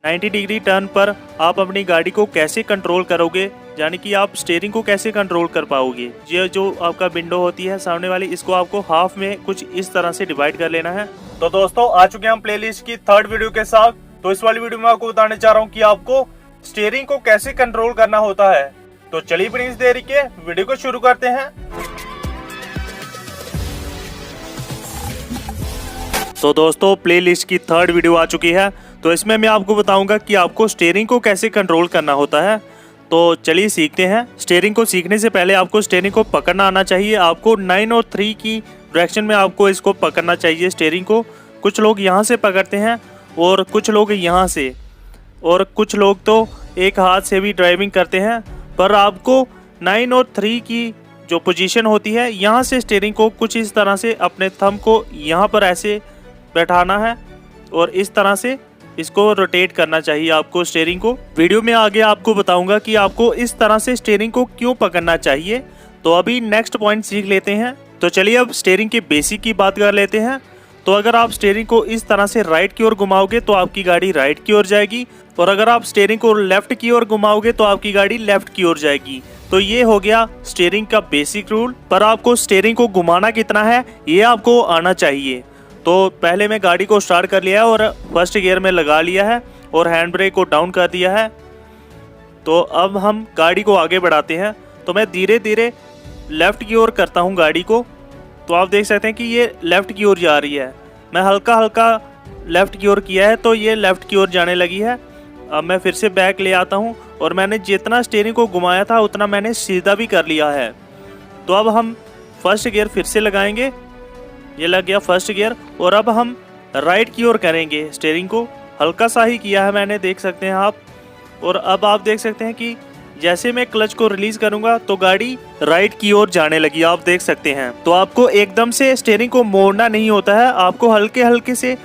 90 degree turn पर आप अपनी गाड़ी को कैसे कंट्रोल करोगे, यानी कि आप स्टीयरिंग को कैसे कंट्रोल कर पाओगे। ये जो आपका विंडो होती है सामने वाली, इसको आपको हाफ में कुछ इस तरह से डिवाइड कर लेना है। तो दोस्तों आ चुके हैं हम प्लेलिस्ट की थर्ड वीडियो के साथ। तो इस वाली वीडियो में आपको बताने चाह रहा हूँ कि आपको स्टीयरिंग को कैसे कंट्रोल करना होता है। तो चलिए बिना इस देरी के वीडियो को शुरू करते हैं। तो दोस्तों प्लेलिस्ट की थर्ड वीडियो आ चुकी है। तो इसमें मैं आपको बताऊंगा कि आपको स्टीयरिंग को कैसे कंट्रोल करना होता है। तो चलिए सीखते हैं। स्टीयरिंग को सीखने से पहले आपको स्टीयरिंग को पकड़ना आना चाहिए। आपको 9 और 3 की डायरेक्शन में आपको इसको पकड़ना चाहिए स्टीयरिंग को। कुछ लोग यहाँ से पकड़ते हैं और कुछ लोग यहाँ से, और कुछ लोग तो एक हाथ से भी ड्राइविंग करते हैं। पर आपको 9 और 3 की जो पोजीशन होती है, यहाँ से स्टीयरिंग को कुछ इस तरह से अपने थंब को यहाँ पर ऐसे बैठाना है और इस तरह से इसको रोटेट करना चाहिए आपको स्टीयरिंग को। वीडियो में आगे आपको बताऊंगा कि आपको इस तरह से स्टीयरिंग को क्यों पकड़ना चाहिए। तो अभी नेक्स्ट पॉइंट सीख लेते हैं। तो चलिए अब स्टीयरिंग के बेसिक की बात कर लेते हैं। तो अगर आप स्टीयरिंग को इस तरह से राइट की ओर घुमाओगे तो आपकी गाड़ी राइट की ओर जाएगी, और अगर आप स्टीयरिंग को लेफ्ट की ओर घुमाओगे तो आपकी गाड़ी लेफ्ट की ओर जाएगी। तो ये हो गया स्टीयरिंग का बेसिक रूल। पर आपको स्टीयरिंग को घुमाना कितना है ये आपको आना चाहिए। तो पहले मैं गाड़ी को स्टार्ट कर लिया है और फर्स्ट गियर में लगा लिया है और हैंड ब्रेक को डाउन कर दिया है। तो अब हम गाड़ी को आगे बढ़ाते हैं। तो मैं धीरे धीरे लेफ़्ट की ओर करता हूं गाड़ी को। तो आप देख सकते हैं कि ये लेफ़्ट की ओर जा रही है। मैं हल्का हल्का लेफ़्ट की ओर किया है तो ये लेफ़्ट की ओर जाने लगी है। अब मैं फिर से बैक ले आता हूं और मैंने जितना स्टीयरिंग को घुमाया था उतना मैंने सीधा भी कर लिया है। तो अब हम फर्स्ट गियर फिर से लगाएंगे। ये लग गया फर्स्ट गियर, और अब हम राइट की ओर करेंगे स्टीयरिंग को। हल्का सा ही किया है मैंने, देख सकते हैं आप। और अब आप देख सकते हैं कि जैसे मैं क्लच को रिलीज करूंगा तो गाड़ी राइट की ओर जाने लगी, आप देख सकते हैं। तो आपको एकदम से स्टीयरिंग को मोड़ना नहीं होता है, आपको हल्के हल्के से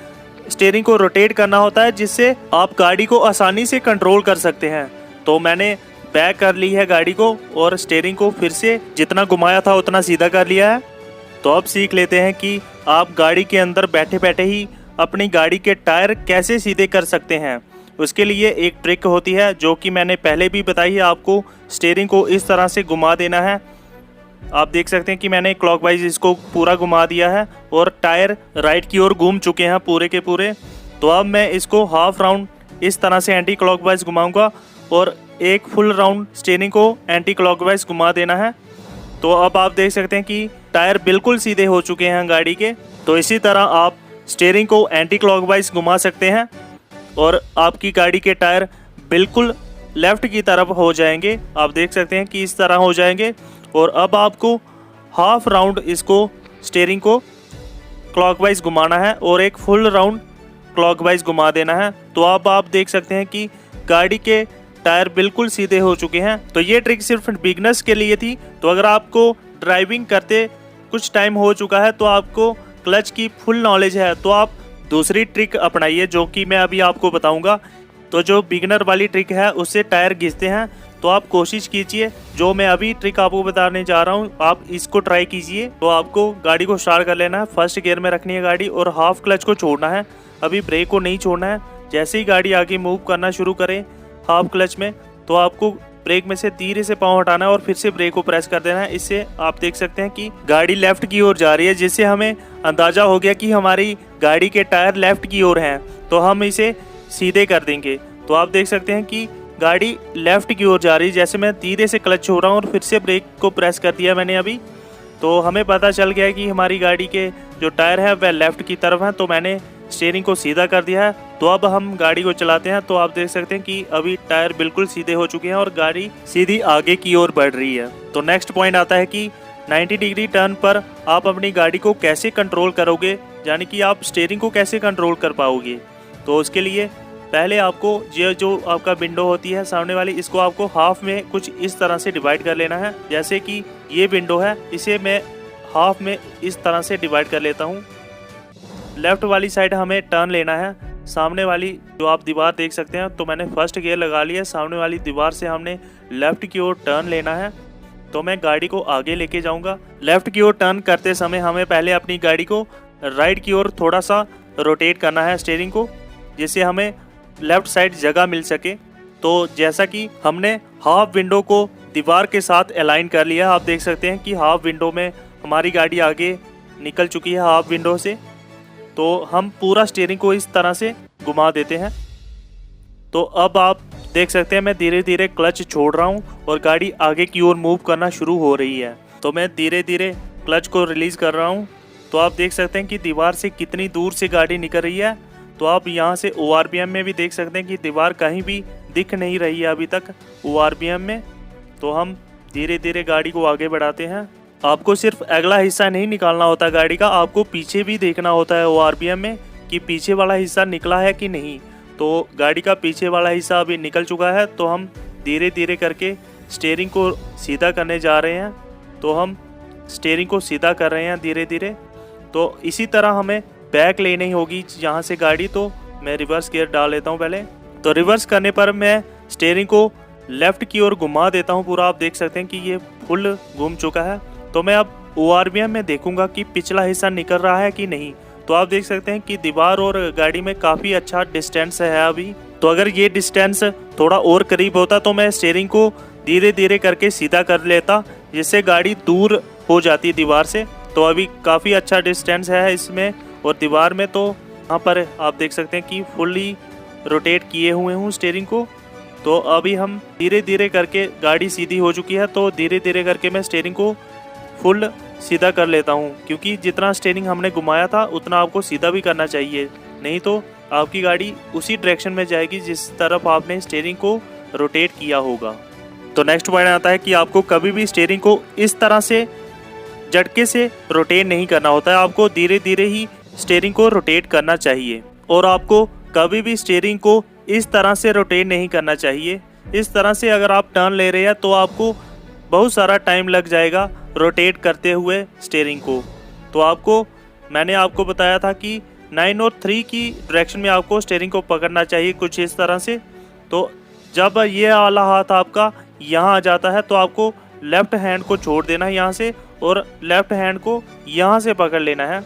स्टीयरिंग को रोटेट करना होता है, जिससे आप गाड़ी को आसानी से कंट्रोल कर सकते हैं। तो मैंने बैक कर ली है गाड़ी को और स्टीयरिंग को फिर से जितना घुमाया था उतना सीधा कर लिया है। तो अब सीख लेते हैं कि आप गाड़ी के अंदर बैठे बैठे ही अपनी गाड़ी के टायर कैसे सीधे कर सकते हैं। उसके लिए एक ट्रिक होती है जो कि मैंने पहले भी बताई है आपको। स्टीयरिंग को इस तरह से घुमा देना है। आप देख सकते हैं कि मैंने क्लॉकवाइज इसको पूरा घुमा दिया है और टायर राइट की ओर घूम चुके हैं पूरे के पूरे। तो अब मैं इसको हाफ राउंड इस तरह से एंटी क्लॉकवाइज घुमाऊँगा और एक फुल राउंड स्टीयरिंग को एंटी क्लॉकवाइज घुमा देना है। तो अब आप देख सकते हैं कि टायर बिल्कुल सीधे हो चुके हैं गाड़ी के। तो इसी तरह आप स्टीयरिंग को एंटी क्लॉकवाइज घुमा सकते हैं और आपकी गाड़ी के टायर बिल्कुल लेफ़्ट की तरफ हो जाएंगे। आप देख सकते हैं कि इस तरह हो जाएंगे। और अब आपको हाफ राउंड इसको स्टीयरिंग को क्लॉकवाइज घुमाना है और एक फुल राउंड क्लॉकवाइज घुमा देना है। तो अब आप देख सकते हैं कि गाड़ी के टायर बिल्कुल सीधे हो चुके हैं। तो ये ट्रिक सिर्फ बिगिनर्स के लिए थी। तो अगर आपको ड्राइविंग करते कुछ टाइम हो चुका है तो आपको क्लच की फुल नॉलेज है, तो आप दूसरी ट्रिक अपनाइए जो कि मैं अभी आपको बताऊंगा। तो जो बिगिनर वाली ट्रिक है उससे टायर घिसते हैं, तो आप कोशिश कीजिए जो मैं अभी ट्रिक आपको बताने जा रहा हूँ आप इसको ट्राई कीजिए। तो आपको गाड़ी को स्टार्ट कर लेना है, फर्स्ट गियर में रखनी है गाड़ी और हाफ क्लच को छोड़ना है। अभी ब्रेक को नहीं छोड़ना है। जैसे ही गाड़ी आगे मूव करना शुरू करे हाफ क्लच में, तो आपको ब्रेक में से धीरे से पाँव हटाना है और फिर से ब्रेक को प्रेस कर देना है। इससे आप देख सकते हैं कि गाड़ी लेफ्ट की ओर जा रही है, जिससे हमें अंदाजा हो गया कि हमारी गाड़ी के टायर लेफ्ट की ओर हैं। तो हम इसे सीधे कर देंगे। तो आप देख सकते हैं कि गाड़ी लेफ्ट की ओर जा रही है। जैसे मैं धीरे से क्लच छोड़ रहा हूँ और फिर से ब्रेक को प्रेस कर दिया मैंने अभी, तो हमें पता चल गया कि हमारी गाड़ी के जो टायर है वह लेफ्ट की तरफ है। तो मैंने स्टीयरिंग को सीधा कर दिया है। तो अब हम गाड़ी को चलाते हैं। तो आप देख सकते हैं कि अभी टायर बिल्कुल सीधे हो चुके हैं और गाड़ी सीधी आगे की ओर बढ़ रही है। तो नेक्स्ट पॉइंट आता है कि 90 डिग्री टर्न पर आप अपनी गाड़ी को कैसे कंट्रोल करोगे, यानी कि आप स्टीयरिंग को कैसे कंट्रोल कर पाओगे। तो उसके लिए पहले आपको ये जो आपका विंडो होती है सामने वाली, इसको आपको हाफ में कुछ इस तरह से डिवाइड कर लेना है। जैसे कि ये विंडो है, इसे मैं हाफ में इस तरह से डिवाइड कर लेता हूँ। लेफ्ट वाली साइड हमें टर्न लेना है। सामने वाली जो आप दीवार देख सकते हैं, तो मैंने फर्स्ट गियर लगा लिया। सामने वाली दीवार से हमने लेफ्ट की ओर टर्न लेना है। तो मैं गाड़ी को आगे लेके जाऊंगा। लेफ्ट की ओर टर्न करते समय हमें पहले अपनी गाड़ी को राइट की ओर थोड़ा सा रोटेट करना है स्टीयरिंग को, जिससे हमें लेफ्ट साइड जगह मिल सके। तो जैसा कि हमने हाफ विंडो को दीवार के साथ अलाइन कर लिया, आप देख सकते हैं कि हाफ विंडो में हमारी गाड़ी आगे निकल चुकी है हाफ विंडो से। तो हम पूरा स्टीयरिंग को इस तरह से घुमा देते हैं। तो अब आप देख सकते हैं मैं धीरे धीरे क्लच छोड़ रहा हूं और गाड़ी आगे की ओर मूव करना शुरू हो रही है। तो मैं धीरे धीरे क्लच को रिलीज कर रहा हूं। तो आप देख सकते हैं कि दीवार से कितनी दूर से गाड़ी निकल रही है। तो आप यहां से ORBM में भी देख सकते हैं कि दीवार कहीं भी दिख नहीं रही है अभी तक ORBM में। तो हम धीरे धीरे गाड़ी को आगे बढ़ाते हैं। आपको सिर्फ अगला हिस्सा नहीं निकालना होता गाड़ी का, आपको पीछे भी देखना होता है ORBM में कि पीछे वाला हिस्सा निकला है कि नहीं। तो गाड़ी का पीछे वाला हिस्सा अभी निकल चुका है। तो हम धीरे धीरे करके स्टीयरिंग को सीधा करने जा रहे हैं। तो हम स्टीयरिंग को सीधा कर रहे हैं धीरे धीरे। तो इसी तरह हमें बैक लेनी होगी यहाँ से गाड़ी। तो मैं रिवर्स गियर डाल लेता हूँ पहले। तो रिवर्स करने पर मैं स्टीयरिंग को लेफ़्ट की ओर घुमा देता हूँ पूरा। आप देख सकते हैं कि ये फुल घूम चुका है। तो मैं अब ORBM में देखूंगा कि पिछला हिस्सा निकल रहा है कि नहीं। तो आप देख सकते हैं कि दीवार और गाड़ी में काफ़ी अच्छा डिस्टेंस है अभी। तो अगर ये डिस्टेंस थोड़ा और करीब होता तो मैं स्टीयरिंग को धीरे धीरे करके सीधा कर लेता, जिससे गाड़ी दूर हो जाती दीवार से। तो अभी काफ़ी अच्छा डिस्टेंस है इसमें और दीवार में। तो यहाँ पर आप देख सकते हैं कि फुल्ली रोटेट किए हुए हूँ स्टीयरिंग को। तो अभी हम धीरे धीरे करके गाड़ी सीधी हो चुकी है। तो धीरे धीरे करके मैं स्टीयरिंग को फुल सीधा कर लेता हूँ, क्योंकि जितना स्टीयरिंग हमने घुमाया था उतना आपको सीधा भी करना चाहिए, नहीं तो आपकी गाड़ी उसी डायरेक्शन में जाएगी जिस तरफ आपने स्टीयरिंग को रोटेट किया होगा। तो नेक्स्ट पॉइंट आता है कि आपको कभी भी स्टीयरिंग को इस तरह से झटके से रोटेट नहीं करना होता है। आपको धीरे धीरे ही स्टीयरिंग को रोटेट करना चाहिए और आपको कभी भी स्टीयरिंग को इस तरह से रोटेट नहीं करना चाहिए। इस तरह से अगर आप टर्न ले रहे हैं तो आपको बहुत सारा टाइम लग जाएगा रोटेट करते हुए स्टीयरिंग को। तो मैंने आपको बताया था कि 9 और 3 की डायरेक्शन में आपको स्टीयरिंग को पकड़ना चाहिए कुछ इस तरह से। तो जब ये वाला हाथ आपका यहाँ आ जाता है तो आपको लेफ़्ट हैंड को छोड़ देना है यहाँ से और लेफ़्ट हैंड को यहाँ से पकड़ लेना है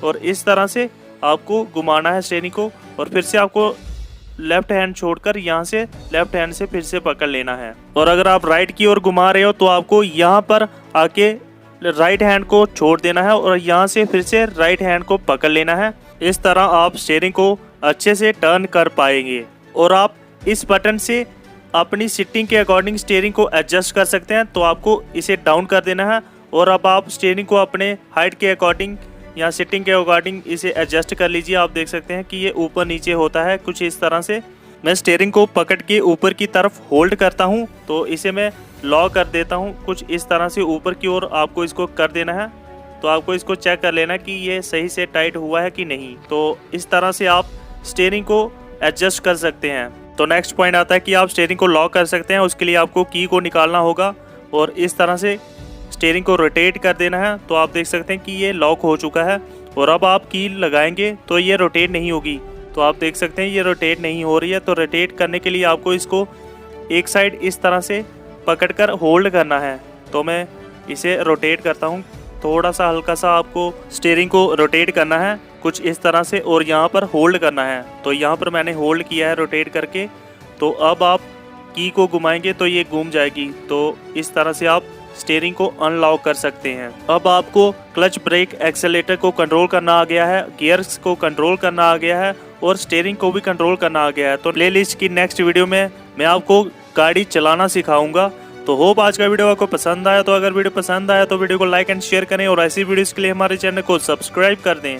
और इस तरह से आपको घुमाना है स्टीयरिंग को। और फिर से आपको लेफ्ट हैंड छोड़कर यहाँ से लेफ्ट हैंड से फिर से पकड़ लेना है। और अगर आप राइट की ओर घुमा रहे हो तो आपको यहाँ पर आके राइट हैंड को छोड़ देना है और यहाँ से फिर से राइट हैंड को पकड़ लेना है। इस तरह आप स्टीयरिंग को अच्छे से टर्न कर पाएंगे और आप इस बटन से अपनी सिटिंग के अकॉर्डिंग स्टीयरिंग को एडजस्ट कर सकते हैं। तो आपको इसे डाउन कर देना है और अब आप स्टीयरिंग को अपने हाइट के अकॉर्डिंग या सिटिंग के अकॉर्डिंग इसे एडजस्ट कर लीजिए। आप देख सकते हैं कि ये ऊपर नीचे होता है कुछ इस तरह से। मैं स्टीयरिंग को पकड़ के ऊपर की तरफ होल्ड करता हूं, तो इसे मैं लॉक कर देता हूं कुछ इस तरह से ऊपर की ओर आपको इसको कर देना है। तो आपको इसको चेक कर लेना कि ये सही से टाइट हुआ है कि नहीं। तो इस तरह से आप स्टीयरिंग को एडजस्ट कर सकते हैं। तो नेक्स्ट पॉइंट आता है कि आप स्टीयरिंग को लॉक कर सकते हैं। उसके लिए आपको की को निकालना होगा और इस तरह से स्टीयरिंग को रोटेट कर देना है। तो आप देख सकते हैं कि ये लॉक हो चुका है और अब आप की लगाएंगे तो ये रोटेट नहीं होगी। तो आप देख सकते हैं ये रोटेट नहीं हो रही है। तो रोटेट करने के लिए आपको इसको एक साइड इस तरह से पकड़कर होल्ड करना है। तो मैं इसे रोटेट करता हूँ, थोड़ा सा हल्का सा आपको स्टीयरिंग को रोटेट करना है कुछ इस तरह से और यहाँ पर होल्ड करना है। तो यहाँ पर मैंने होल्ड किया है रोटेट करके। तो अब आप की को घुमाएंगे तो ये घूम जाएगी। तो इस तरह से आप स्टीयरिंग को अनलॉक कर सकते हैं। अब आपको क्लच, ब्रेक, एक्सेलेरेटर को कंट्रोल करना आ गया है, गियर्स को कंट्रोल करना आ गया है और स्टीयरिंग को भी कंट्रोल करना आ गया है। तो प्लेलिस्ट की नेक्स्ट वीडियो में मैं आपको गाड़ी चलाना सिखाऊंगा। तो होप आज का वीडियो आपको पसंद आया। तो अगर वीडियो पसंद आया तो वीडियो को लाइक एंड शेयर करें और ऐसी वीडियोस के लिए हमारे चैनल को सब्सक्राइब कर दें।